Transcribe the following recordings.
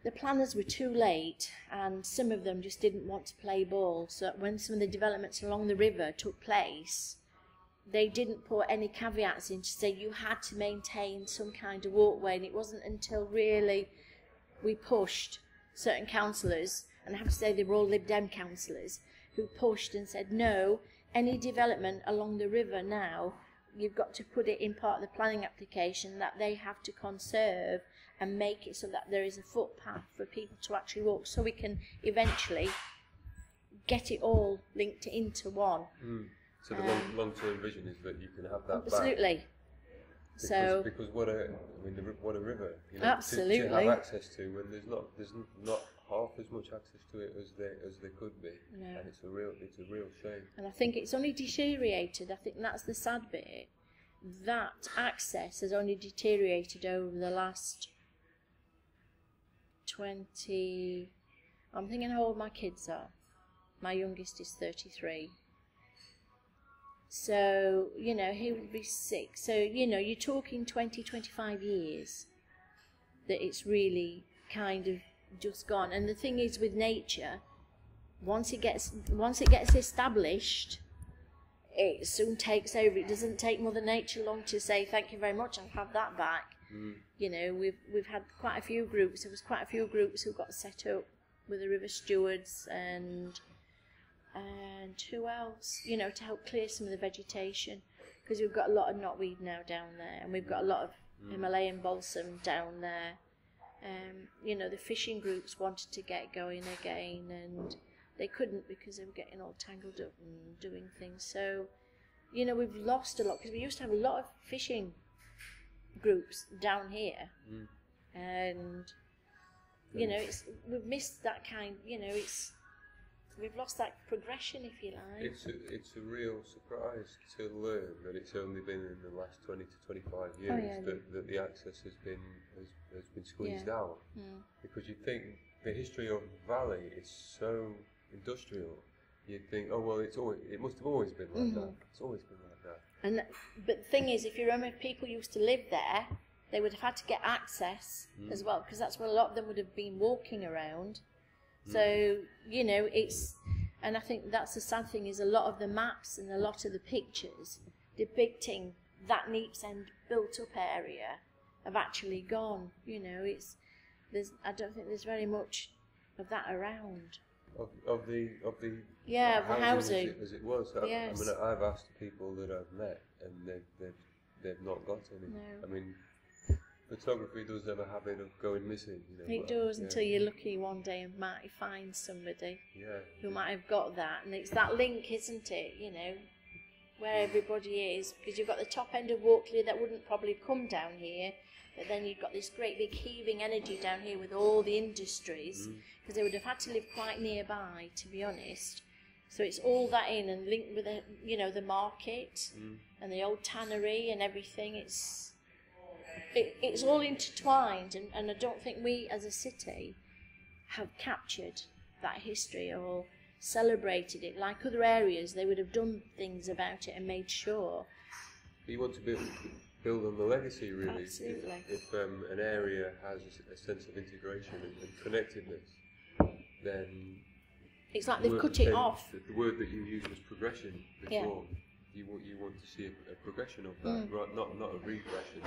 the planners were too late, and some of them just didn't want to play ball. So when some of the developments along the river took place, they didn't put any caveats in to say you had to maintain some kind of walkway. And it wasn't until really we pushed certain councillors, and I have to say they were all Lib Dem councillors, who pushed and said, no, any development along the river now, you've got to put it in part of the planning application that they have to conserve and make it so that there is a footpath for people to actually walk, so we can eventually get it all linked into one. So the long-term vision is that you can have that absolutely back. Because what a river, you know, absolutely to have access to when there's not half as much access to it as there could be. No. And it's a real shame. And I think it's only deteriorated. I think that's the sad bit. That access has only deteriorated over the last 20. I'm thinking how old my kids are. My youngest is 33. So, you know, he would be 6. So, you know, you're talking 20, 25 years that it's really kind of just gone. And the thing is with nature, once it gets established, it soon takes over. It doesn't take Mother Nature long to say thank you very much, I'll have that back. You know, we've had quite a few groups. There was quite a few groups who got set up with the river stewards and who else, you know, to help clear some of the vegetation, because we've got a lot of knotweed now down there, and we've got a lot of Himalayan balsam down there. You know, the fishing groups wanted to get going again, and they couldn't because they were getting all tangled up and doing things. So, you know, we've lost a lot, because we used to have a lot of fishing groups down here, and you know, we've missed that kind. You know, we've lost that progression, if you like. It's a real surprise to learn that it's only been in the last 20 to 25 years that the access has been squeezed out. Because you think the history of the valley is so industrial. You'd think, oh well, it must have always been like that. It's always been like that. And but the thing is, if you remember, people used to live there, they would have had to get access as well, because that's where a lot of them would have been walking around. So, you know, and I think that's the sad thing, is a lot of the maps and a lot of the pictures depicting that Neeps End built up area have actually gone. You know, I don't think there's very much of that around. Of the housing as it was. Yes. I mean, I've asked people that I've met, and they've not got any. No. I mean, photography does have a habit of going missing. You know, it does, until you're lucky one day and might find somebody who might have got that. And it's that link, isn't it, you know, where everybody is. Because you've got the top end of Walkley that wouldn't probably come down here, but then you've got this great big heaving energy down here with all the industries, because they would have had to live quite nearby, to be honest. So it's all that in, and linked with the, you know, the market and the old tannery and everything. It's all intertwined, and I don't think we as a city have captured that history or celebrated it. Like other areas, they would have done things about it and made sure. You want to build on the legacy, really. Absolutely. If an area has a sense of integration and connectedness, then it's like they've cut it off. The word that you used was progression before. You want to see a progression of that, right? Not a regression,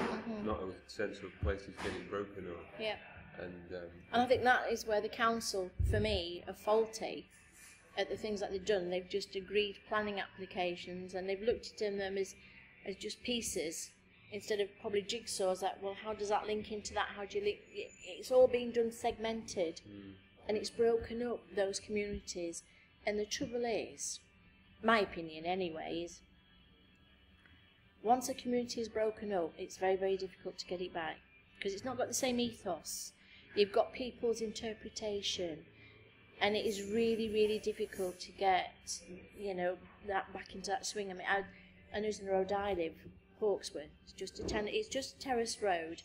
not a sense of places getting broken up. Yeah. And I think that is where the council, for me, are faulty at the things that they've done. They've just agreed planning applications, and they've looked at them as just pieces instead of probably jigsaws. That, well, how does that link into that? How do you link? It's all being done segmented, and it's broken up those communities. And the trouble is, my opinion anyway, is once a community is broken up, it's very, very difficult to get it back, because it's not got the same ethos. You've got people's interpretation, and it is really, really difficult to get, you know, that back into that swing. I mean, I know in the road I live, Hawksworth, it's just a terrace road.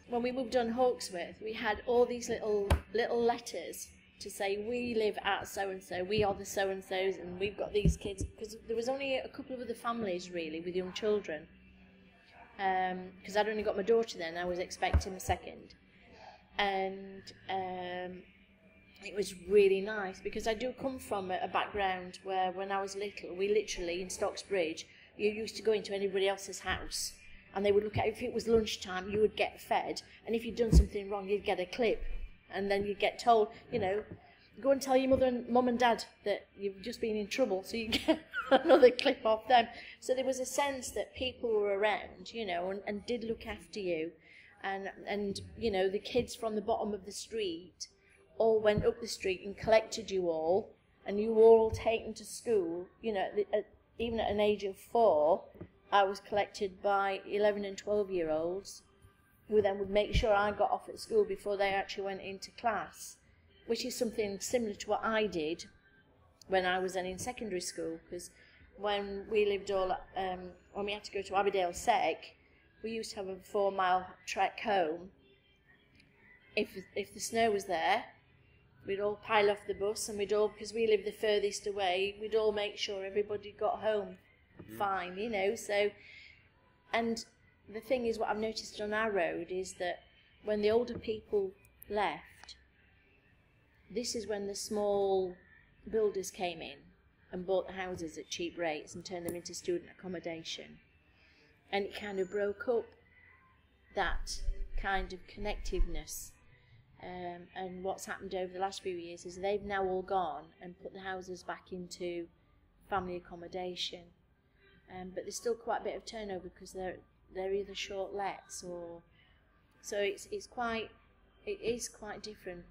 When we moved on Hawksworth, we had all these little letters to say, we live at so-and-so, we are the so-and-sos, and we've got these kids, because there was only a couple of other families, really, with young children, because I'd only got my daughter then, I was expecting a second, and it was really nice, because I do come from a background where when I was little, we literally, in Stocksbridge, you used to go into anybody else's house and they would look at, if it was lunchtime, you would get fed, and if you'd done something wrong, you'd get a clip, and then you'd get told, you know, go and tell your mum and dad that you've just been in trouble, so you get another clip off them. So there was a sense that people were around, you know, and did look after you, and you know, the kids from the bottom of the street all went up the street and collected you all, and you were all taken to school, you know, even at an age of 4, I was collected by 11 and 12-year-olds, who then would make sure I got off at school before they actually went into class, which is something similar to what I did when I was then in secondary school, because when we lived when we had to go to Aberdale Sec, we used to have a 4-mile trek home. If the snow was there, we'd all pile off the bus, and we'd all, because we lived the furthest away, we'd all make sure everybody got home fine, you know. So, and the thing is, what I've noticed on our road is that when the older people left, this is when the small builders came in and bought the houses at cheap rates and turned them into student accommodation, and it kind of broke up that kind of connectiveness. And what's happened over the last few years is they've now all gone and put the houses back into family accommodation, but there's still quite a bit of turnover, because they're either short lets, or so it is quite different